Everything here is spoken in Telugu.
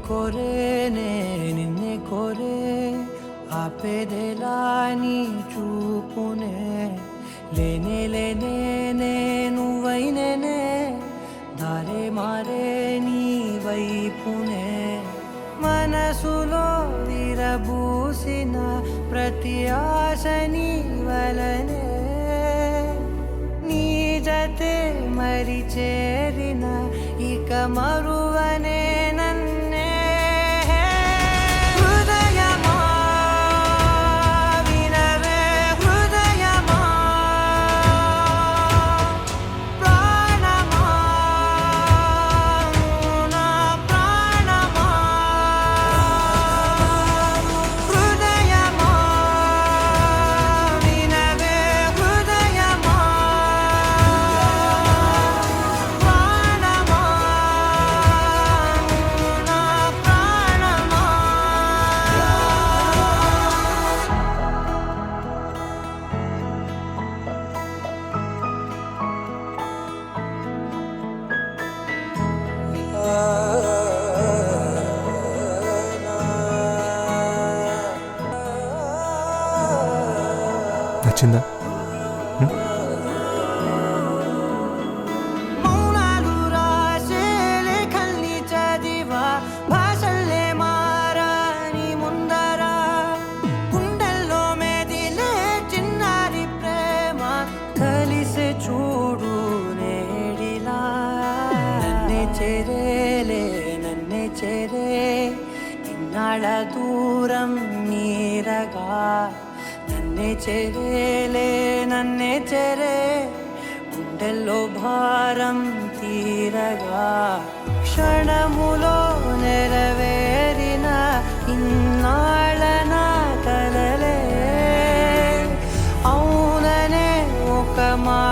కోరేనే నిన్నే కోరే ఆపేదెలా నీ చూపునే లేనే లేనే నువ్వైనేనే దారే మారే నీ వైపునే మనసులో విరబూసిన ప్రతి ఆశ నీ వలనే నీ జతే మరి చేరిన ఇక మరువనే నన్నే హృదయమా వినవే హృదయమా ప్రాణమా నా ప్రాణమా హృదయమా వినవే హృదయమా ప్రాణమా నా ప్రాణమా నచ్చిందా? మౌనాలు రాసే లేఖల్ని చదివా భాషల్లే మారాని ముందరా గుండెల్లో మెదిలే చిన్నారి ప్రేమ కలిసే చూడు నేడిలా నన్నే చేరేలే నన్నే చేరే ఇన్నాళ్ళ దూరం నీరగా నన్నే చేరేలే నన్నే చేరే గుండెల్లో భారం తీరగా క్షణములో నెరవేరిన ఇన్నాళ్ళ నా కలలే అవుననే ఒక మాట